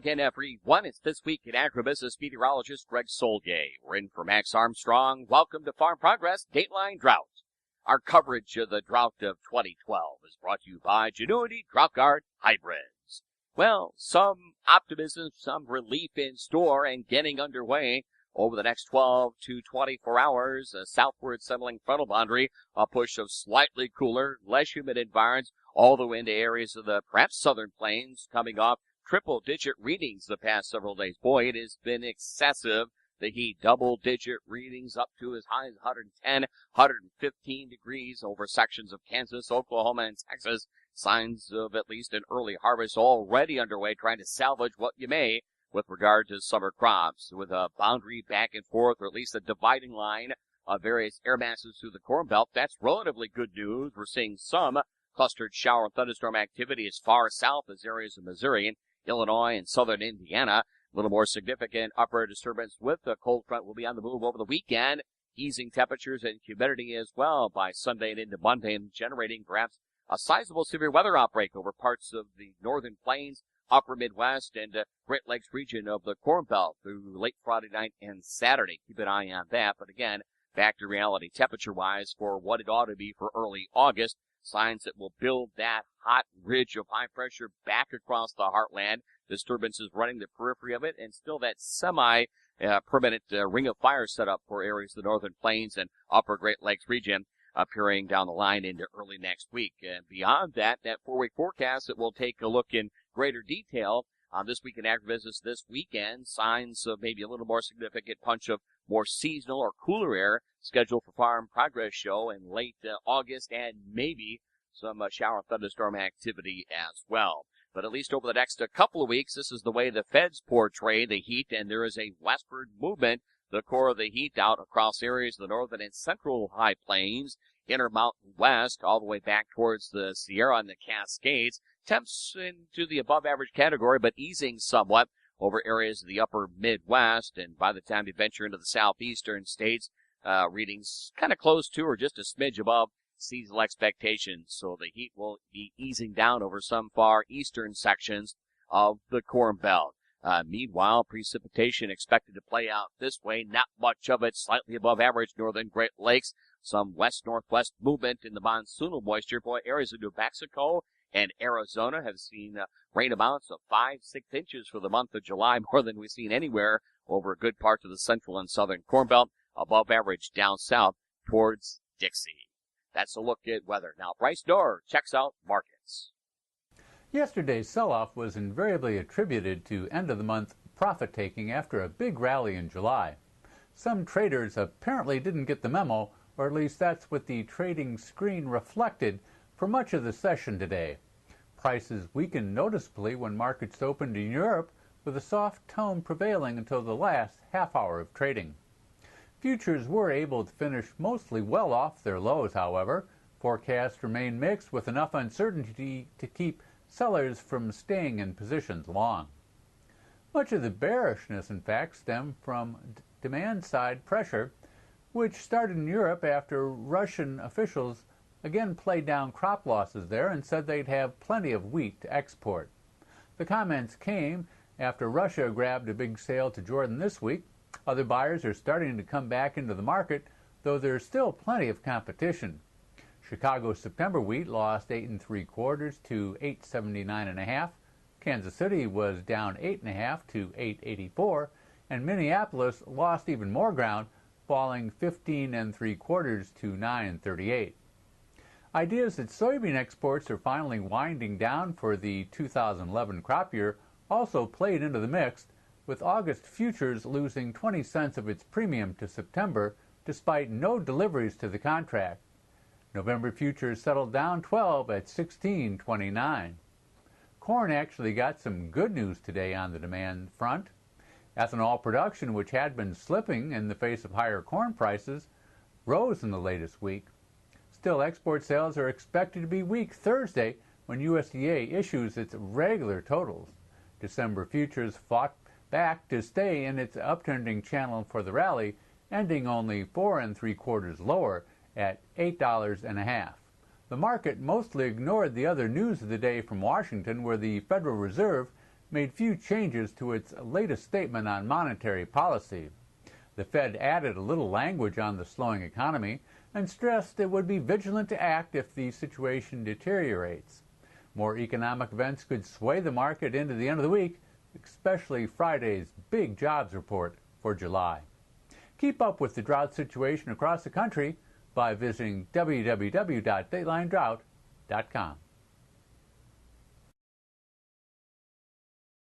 again, everyone. It's This Week in Agribusiness meteorologist Greg Solgay. We're in for Max Armstrong. Welcome to Farm Progress Dateline Drought. Our coverage of the drought of 2012 is brought to you by Genuity Drought Guard Hybrids. Well, some optimism, some relief in store and getting underway over the next 12 to 24 hours. A southward settling frontal boundary, a push of slightly cooler, less humid environs all the way into areas of the perhaps southern plains, coming off triple-digit readings the past several days. Boy, it has been excessive. The heat, double-digit readings up to as high as 110, 115 degrees over sections of Kansas, Oklahoma, and Texas. Signs of at least an early harvest already underway, trying to salvage what you may with regard to summer crops, with a boundary back and forth, or at least a dividing line of various air masses through the Corn Belt. That's relatively good news. We're seeing some clustered shower and thunderstorm activity as far south as areas of Missouri and Illinois and southern Indiana. A little more significant upper disturbance with the cold front will be on the move over the weekend, easing temperatures and humidity as well by Sunday and into Monday, and generating perhaps a sizable severe weather outbreak over parts of the northern plains, upper Midwest, and Great Lakes region of the Corn Belt through late Friday night and Saturday. Keep an eye on that. But again, back to reality temperature-wise for what it ought to be for early August. Signs that will build that hot ridge of high pressure back across the heartland. Disturbances running the periphery of it, and still that semi-permanent ring of fire set up for areas of the northern plains and upper Great Lakes region appearing down the line into early next week. And beyond that, that 4-week forecast that we'll take a look in greater detail on This Week in Agribusiness this weekend. Signs of maybe a little more significant punch of more seasonal or cooler air scheduled for Farm Progress Show in late August, and maybe some shower and thunderstorm activity as well. But at least over the next couple of weeks, this is the way the feds portray the heat, and there is a westward movement, the core of the heat out across areas of the northern and central high plains, Intermountain West, all the way back towards the Sierra and the Cascades. Temps into the above average category, but easing somewhat over areas of the upper Midwest. And by the time you venture into the southeastern states, readings kind of close to or just a smidge above seasonal expectations. So the heat will be easing down over some far eastern sections of the Corn Belt. Meanwhile, precipitation expected to play out this way. Not much of it, slightly above average northern Great Lakes. Some west-northwest movement in the monsoonal moisture. Boy, areas of New Mexico and Arizona have seen rain amounts of 5-6 inches for the month of July, more than we've seen anywhere over a good part of the central and southern Corn Belt. Above average down south towards Dixie. That's a look at weather. Now, Bryce Dorr checks out markets. Yesterday's sell-off was invariably attributed to end-of-the-month profit-taking after a big rally in July. Some traders apparently didn't get the memo, or at least that's what the trading screen reflected for much of the session today. Prices weakened noticeably when markets opened in Europe, with a soft tone prevailing until the last half hour of trading. Futures were able to finish mostly well off their lows, however. Forecasts remain mixed, with enough uncertainty to keep sellers from staying in positions long. Much of the bearishness, in fact, stemmed from demand-side pressure, which started in Europe after Russian officials again played down crop losses there and said they'd have plenty of wheat to export. The comments came after Russia grabbed a big sale to Jordan this week. Other buyers are starting to come back into the market, though there's still plenty of competition. Chicago September wheat lost 8 3/4 to 8.79 1/2. Kansas City was down 8 1/2 to 8.84, and Minneapolis lost even more ground, falling 15 3/4 to 9.38. Ideas that soybean exports are finally winding down for the 2011 crop year also played into the mix, with August futures losing 20 cents of its premium to September despite no deliveries to the contract. November futures settled down 12 at 16.29. Corn actually got some good news today on the demand front. Ethanol production, which had been slipping in the face of higher corn prices, rose in the latest week. Still, export sales are expected to be weak Thursday when USDA issues its regular totals. December futures fought back to stay in its uptrending channel for the rally, ending only 4 3/4 lower at $8.50. The market mostly ignored the other news of the day from Washington, where the Federal Reserve made few changes to its latest statement on monetary policy. The Fed added a little language on the slowing economy and stressed it would be vigilant to act if the situation deteriorates. More economic events could sway the market into the end of the week, especially Friday's big jobs report for July. Keep up with the drought situation across the country by visiting www.datelinedrought.com.